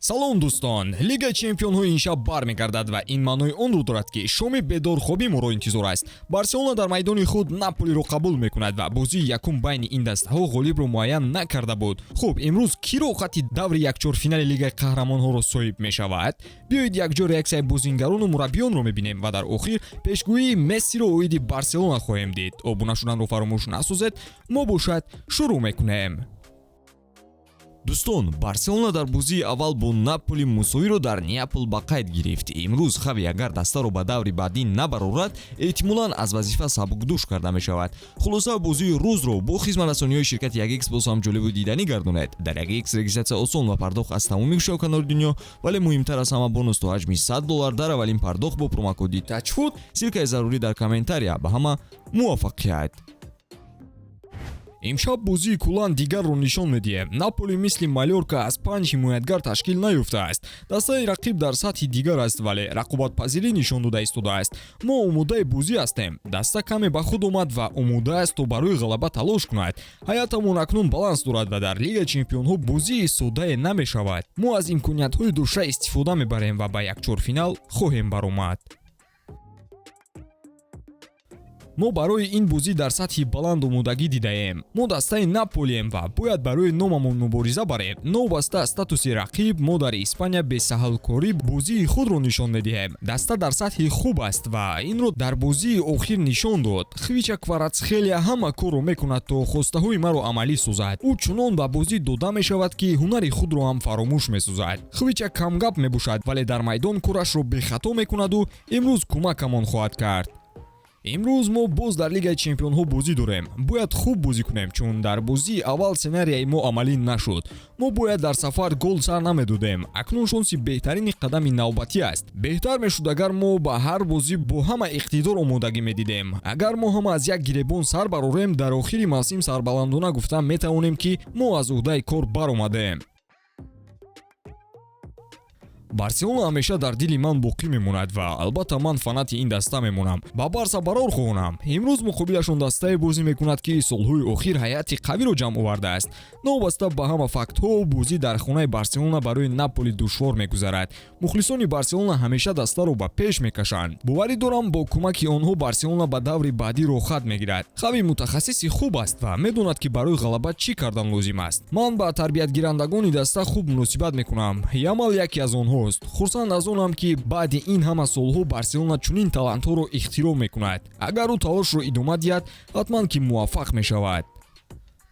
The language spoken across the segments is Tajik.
салом дӯстон, Лигаи Чемпионҳо ин шаб бармегардад ва ин маънои онро дорад ки шоми бедорхобӣ моро интизор аст. Барселона дар майдони худ Наполиро қабул мекунад ва бозии якум байни ин дастаҳо ғолибро муайян накарда буд. Хуб, имрӯз киро хати даври якчорфинали Лигаи Қаҳрамонҳоро соҳиб мешавад? Биёед якҷо реаксияи бозингарону мураббиёнро мебинем ва дар охир пешгӯии Мессиро оиди Барселона хоҳем дид. Обуна шуданро фаромӯш насозед, мо бошад шурӯъ мекунем. Дӯстон, Барселона дар бозии аввал бо Наполи мусовиро дар Неапол ба қайд гирифт. Имрӯз Хави агар дастаро ба даври баъдӣ набарорад, эҳтимолан аз вазифа сабукдӯш карда мешавад. Хулоса бозии рӯзро бо хизматрасониҳои ширкати 1x боз ҳам ҷолибу диданӣ гардонед. Дар 1x регистратсия осон ва пардохт аз тамоми гӯшаоканори дунё, вале муҳимтар аз ҳама бонус то ҳаҷми $100 дар аввалин пардохт бо промокоди TOUCHFOOD. Силкаи зарурӣ дар комментария. Ба ҳама муваффақият. имшаб бозии кулан дигарро нишон медиҳем. Наполи мисли Малёрка аз 5 ҳимоятгар ташкил наёфтааст. Дастаи рақиб дар сатҳи дигар аст, вале рақобатпазирӣ нишон дода истодааст. Мо омодаи бозӣ ҳастем. Даста каме ба худ омад ва омода аст то барои ғалаба талош кунад. ҳаятамон акнун баланс дорад ва дар Лигаи Чемпионҳо бозии соддае намешавад. мо аз имкониятҳои душа истифода мебарем ва ба якчорфинал хоҳем баромад. мо барои ин бозӣ дар сатҳи баланд омодагӣ дидаем. Мо дастаи Наполием ва бояд барои номамон мубориза барем. Новаста аз статуси рақиб, мо дар Испания бесаҳлкорӣ бозии худро нишон медиҳем. Даста дар сатҳи хуб аст ва инро дар бозии охир нишон дод. Хвича Кварацхелия ҳама корро мекунад то хостаҳои маро амалӣ созад. ӯ чунон ба бозӣ дода мешавад ки ҳунари худро ҳам фаромӯш месозад. Хвича камгап мебошад, вале дар майдон корашро бехато мекунаду имрӯз кӯмакамон хоҳад кард. имрӯз мо боз дар Лигаи Чемпионҳо бозӣ дорем. Бояд хуб бозӣ кунем, чун дар бозии аввал сценарияи мо амалӣ нашуд. Мо бояд дар сафар гол сар намедодем. Акнун шонси беҳтарини қадами навбатӣ аст. беҳтар мешуд агар мо ба ҳар бозӣ бо ҳама иқтидор омодагӣ медидем. Агар мо ҳама аз як гиребон сар барорем, дар охири мавсим сарбаландона гуфта метавонем ки мо аз уҳдаи кор баромадем. Барселона ҳамеша дар дили ман боқӣ мемонад ва албатта ман фанати ин даста мемонам. Ба Барса барор хоҳонам. Имрӯз муқобилашон дастае бозӣ мекунад ки солҳои охир ҳайати қавиро ҷамъ овардааст. Новаста ба ҳама фактҳо, бозӣ дар хонаи Барселона барои Наполи душвор мегузарад. мухлисони Барселона ҳамеша дастаро ба пеш мекашанд. боварӣ дорам бо кӯмаки онҳо Барселона ба даври баъдӣ рохат мегирад. Хави мутахассиси хуб аст ва медонад ки барои ғалаба чӣ кардан лозим аст. ман ба тарбиятгирандагони даста хуб муносибат мекунам. Ямал яке аз онҳо. Хурсанд аз онам ки баъди ин ҳама солҳо Барселона чунин талантҳоро ихтиром мекунад. Агар ӯ талошро идома диҳад, ҳатман ки муваффақ мешавад.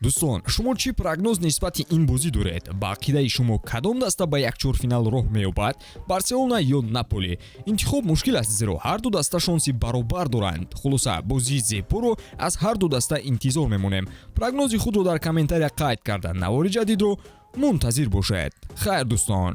дӯстон, шумо чӣ прогноз нисбати ин бозӣ доред? Ба ақидаи шумо кадом даста ба якчорфинал роҳ меёбад? Барселона ё Наполи? Интихоб мушкил аст, зеро ҳар ду даста шонси баробар доранд. Хулоса, бозии зеборо аз ҳар ду даста интизор мемонем. Прогнози худро дар комментария қайд карда, навори ҷадидро мунтазир бошед. Хайр дӯстон.